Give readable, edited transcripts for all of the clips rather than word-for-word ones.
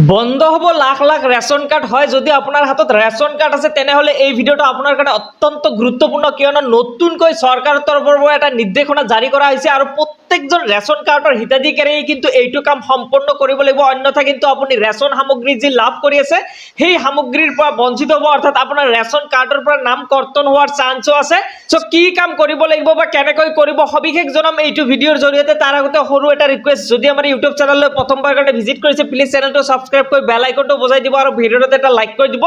বন্ধ হব lakh lakh ration card হয় যদি আপনার হাতত রেশন কার্ড আছে তেনেহলে এই ভিডিওটা আপনার কাছে অত্যন্ত গুরুত্বপূর্ণ কিয়নো নতুনকৈ সরকারের তৰফৰ পৰা এটা নিৰ্দেশনা জাৰি কৰা হয়েছে আৰ প্ৰত্যেকজন ৰেশন কাৰ্ডৰ হিতাধিকাৰীয়ে কিন্তু এইটো কাম সম্পন্ন কৰিব লাগিব অন্যথা কিন্তু আপুনি ৰেশন সামগ্ৰী যি লাভ কৰি আছে সেই সামগ্ৰীৰ পৰা বঞ্চিত হ'ব অৰ্থাৎ আপোনাৰ ৰেশন কাৰ্ডৰ পৰা নাম কৰ্তন হোৱাৰ চান্সও আছে সো কি কাম কৰিব লাগিব বা কেনেকৈ কৰিব সবিশেষ জনাম এইটো ভিডিওৰ জৰিয়তে তাৰ আগতে সৰু এটা ৰিকুৱেষ্ট যদি আমাৰ ইউটিউব চেনেললৈ প্ৰথমবাৰ কাৰণে ভিজিট কৰিছে প্লিজ চেনেলটো সাবস্ক্ৰাইব কৰি বেল আইকনটো বজাই দিব আৰু ভিডিওতে এটা লাইক কৰি দিব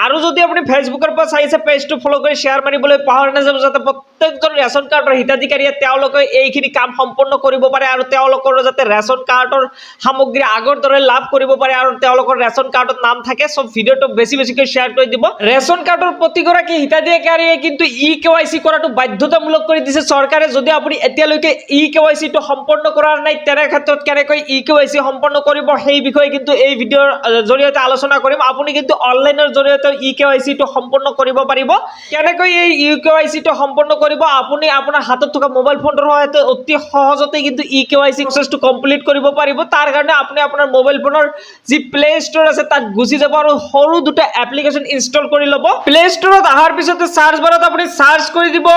আৰু যদি আপুনি ফেসবুকৰ পৰা চাইছে পেজটো ফলো কৰি শেয়াৰ মাৰিবলৈ পাহৰি নাযাব যাতে প্ৰত্যেকজন ৰেশন কাৰ্ডৰ হিতাধিকাৰীয়ে তেওঁলোকে এইখিনি কাম সম্পন্ন কৰিব পাৰে আৰু তেওঁলোকৰ যাতে ৰেশন কাৰ্ডৰ সামগ্ৰী আগৰ দৰে লাভ কৰিব পাৰে আৰু তেওঁলোকৰ ৰেশন কাৰ্ডত নাম থাকে সব ভিডিওটো বেছিকৈ শেয়াৰ কৰি দিব ৰেশন কাৰ্ডৰ প্ৰতিগৰাকী হিতাধিকাৰীয়ে কিন্তু ই-কেৱাইচি কৰাটো বাধ্যতামূলক কৰি দিছে চৰকাৰে যদি আপুনি এতিয়ালৈকে ই-কেৱাইচি টো সম্পন্ন কৰাৰ নাই তেনে ক্ষেত্ৰত কেনেকৈ ই-কেৱাইচি সম্পন্ন কৰিব সেই বিষয়ে কিন্তু এই ভিডিওৰ জৰিয়তে আলোচনা কৰিম আপুনি কিন্তু অনলাইনৰ জৰিয়তে ই-কেৱাইচি টো সম্পন্ন কৰিব পাৰিব কেনেকৈ এই ই-কেৱাইচি টো সম্পন্ন কৰিব আপুনি আপোনাৰ হাতত থকা মোবাইল ফোনৰ সহায়তে অতি সহজতে কিন্তু ই-কেৱাইচি প্ৰসেসটো কমপ্লিট কৰিব পাৰিব তাৰ কাৰণে আপুনি আপোনাৰ মোবাইল ফোনৰ যি প্লে ষ্টৰ আছে তাত গুছি যাব আৰু সৰু দুটা এপ্লিকেশন ইনষ্টল কৰি ল'ব প্লে ষ্টৰত আহাৰ পিছতে সাৰ্চ বাৰত আপুনি সাৰ্চ কৰি দিব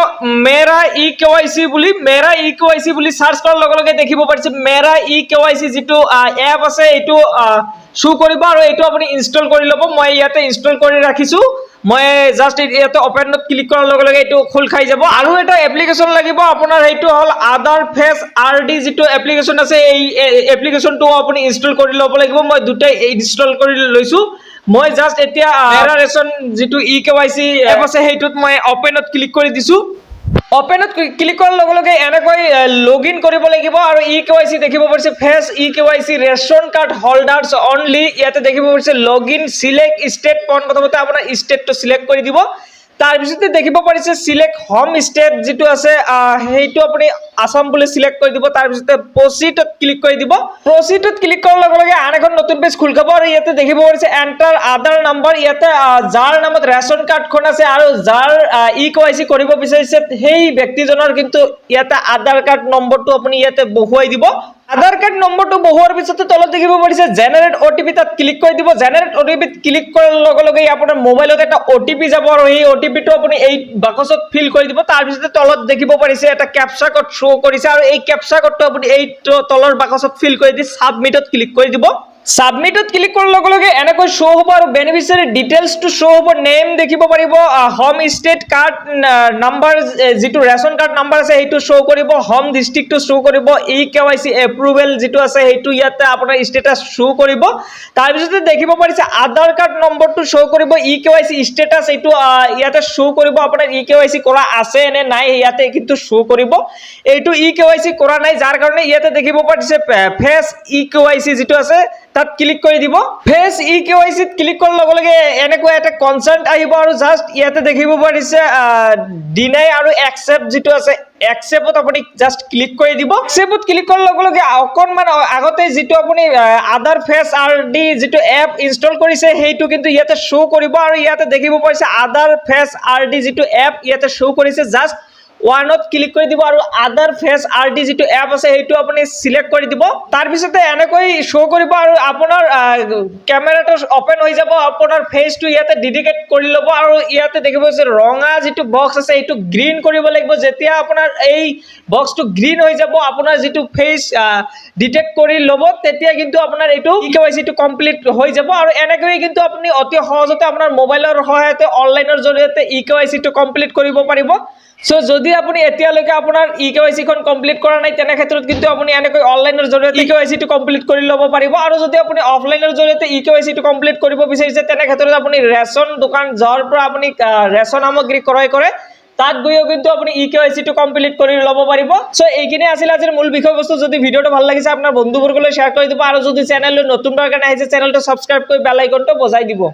মেৰা ই-কেৱাইচি বুলি সাৰ্চ কৰাৰ লগে লগে দেখিব পাৰিছে মেৰা ই-কেৱাইচি যেটো এপ আছে এটো শো কৰিব আৰু এটো আপুনি ইনষ্টল কৰি ল'ব মই ইয়াতে ইনষ্টল কৰি ৰাখিছো মই জাস্ট ইয়াতে ওপেনত ক্লিক কৰাৰ লগে লগে এটো খোল খাই যাব আৰু এটা এপ্লিকেশন লাগিব আপোনাৰ হেতু হল আধাৰ ফেস আৰডি যেটো এপ্লিকেশন আছে এই এপ্লিকেশনটো আপুনি ইনষ্টল কৰি ল'ব লাগিব মই দুটাই ইনষ্টল কৰি লৈছো মই জাস্ট এতিয়া মেৰা ৰেশন যেটো ই-কেৱাইচি এপ আছে হেতুত মই ওপেনত ক্লিক কৰি দিছো ওপেনত ক্লিক কৰাৰ লগে লগে এনেকৈ লগইন কৰিব লাগিব আৰু ই-কেৱাইচি দেখিব পাৰিছে face e KYC ration card holders only ইয়াতে দেখিব পাৰিছে লগইন সিলেক্ট ষ্টেট প্ৰথমতে আপোনাৰ ষ্টেটটো সিলেক্ট কৰি দিব তাৰ পিছতে দেখিব পাৰিছে সিলেক্ট হোম ষ্টেট যেটো আছে হেইটো আপুনি আসাম বুলি সিলেক্ট কৰি দিব তাৰ পিছতে প্ৰসিডত ক্লিক কৰি দিব প্ৰসিডত ক্লিক কৰাৰ লগে লগে আন এখন নতুন পেজ খুল খাব আৰু ইয়াতে দেখিব পাৰিছে এন্টাৰ আধাৰ নাম্বাৰ ইয়াতে যাৰ নামত ৰেশন কাৰ্ডখন আছে আৰু যাৰ ই-কেৱাইচি কৰিব বিচাৰিছে সেই ব্যক্তিজনৰ কিন্তু ইয়াতে আধাৰ কাৰ্ড নম্বৰটো আপুনি ইয়াতে বহুৱাই দিব আধাৰ কাৰ্ড নম্বৰটো বহুৱাৰ পিছতে তলত দেখিব পাৰিছে জেনাৰেট ওটিপি তাত ক্লিক কৰি দিব জেনাৰেট ওটিপি ক্লিক কৰাৰ লগে লগে আপোনাৰ মোবাইলত এটা ওটিপি যাব আৰু এই ওটিপিটো আপুনি এই বাকচত ফিল কৰি দিব তাৰ পিছতে তলত দেখিব পাৰিছে এটা ক্যাপচা কোড শো কৰিছে আৰু এই ক্যাপচা কোডটো আপুনি এই তলৰ বাকচত ফিল কৰি দি সাবমিটত ক্লিক কৰি দিব সাবমিটত ক্লিক কৰাৰ লগে লগে এনেকৈ শো হ'ব আৰু বেনিফিচিয়াৰী ডিটেইলছ টু শো হ'ব নেম দেখিব পাৰিব হোম ষ্টেট কাৰ্ড নাম্বাৰ যেটো ৰেশন কাৰ্ড নাম্বাৰ আছে হেতু শো কৰিব হোম ডিস্ট্ৰিক্টটো শো কৰিব ই-কেৱাইচি এপ্ৰুভেল যেটো আছে হেতু ইয়াতে আপোনাৰ ষ্টেটাস শো কৰিব তাৰ পিছতে দেখিব পাৰিছে আধাৰ কাৰ্ড নম্বৰটো শো কৰিব ই-কেৱাইচি ষ্টেটাস এটো ইয়াতে শো কৰিব আপোনাৰ ই-কেৱাইচি কৰা আছে নে নাই ইয়াতে কিন্তু শো কৰিব এইটো ই-কেৱাইচি কৰা নাই যাৰ কাৰণে ইয়াতে দেখিব পাৰিছে ফেস ই-কেৱাইচি যেটো আছে তাত ক্লিক কৰি দিব ফেস ই-কেৱাইচিত ক্লিক কৰাৰ লগে লগে এনেকৈ এটা কনসেন্ট আহিব আৰু জাস্ট ইয়াতে দেখিব পাৰিছে ডিনাই আৰু একসেপ্ট যেটো আছে একসেপ্টত আপুনি জাস্ট ক্লিক কৰি দিব একসেপ্টত ক্লিক কৰাৰ লগে লগে অকনমান আগতে যেটো আপুনি আধাৰ ফেস আৰডি যেটো এপ ইনষ্টল কৰিছে হেইটো কিন্তু ইয়াতে শো কৰিব আৰু ইয়াতে দেখিব পাৰিছে আধাৰ ফেস আৰডি যেটো এপ ইয়াতে শো কৰিছে জাস্ট ওয়ানত ক্লিক কৰি দিব আৰু আধাৰ ফেস আৰডি যেটো এপ আছে হেতু আপুনি সিলেক্ট কৰি দিব তাৰ পিছতে এনেকৈ শো কৰিব আৰু আপোনাৰ ক্যামেৰাটো ওপেন হৈ যাব আপোনাৰ ফেসটো ইয়াতে ডেডিকেট কৰি ল'ব আৰু ইয়াতে দেখিব যে ৰঙা যেটো বক্স আছে এটো গ্ৰীন কৰিব লাগিব যেতিয়া আপোনাৰ এই বক্সটো গ্ৰীন হৈ যাব আপোনাৰ যেটো ফেস ডিটেক্ট কৰি ল'ব তেতিয়া কিন্তু আপোনাৰ এটো ই-কেৱাইচি টো কমপ্লিট হৈ যাব আৰু এনেকৈ কিন্তু আপুনি অতি সহজতে আপোনাৰ মোবাইলৰ সহায়তে অনলাইনৰ জৰিয়তে ই-কেৱাইচি টো কমপ্লিট কৰিব পাৰিব সো যদি আপুনি এতিয়ালৈকে আপোনাৰ ই-কেৱাইচি খন কমপ্লিট কৰা নাই তেনে ক্ষেত্ৰত কিন্তু আপুনি এনেকৈ অনলাইনৰ জৰিয়তে ই-কেৱাইচি টো কমপ্লিট কৰি ল'ব পাৰিব আৰু যদি আপুনি অফলাইনৰ জৰিয়তে ই-কেৱাইচি টো কমপ্লিট কৰিব বিচাৰিছে তেনে ক্ষেত্ৰত আপুনি ৰেশন দোকান যাৰ পৰা আপুনি ৰেশন সামগ্ৰী ক্ৰয় কৰে তাত গৈও কিন্তু আপুনি ই-কেৱাইচি টো কমপ্লিট কৰি ল'ব পাৰিব সো এইখিনি আছিল আজিৰ মূল বিষয়বস্তু যদি ভিডিওটো ভাল লাগিছে আপোনাৰ বন্ধুবৰ্গলৈ শেয়াৰ কৰি দিব আৰু যদি চেনেললৈ নতুনবাৰ কাৰণে আহিছে চেনেলটো সাবস্ক্ৰাইব কৰি বেল আইকনটো বজাই দিব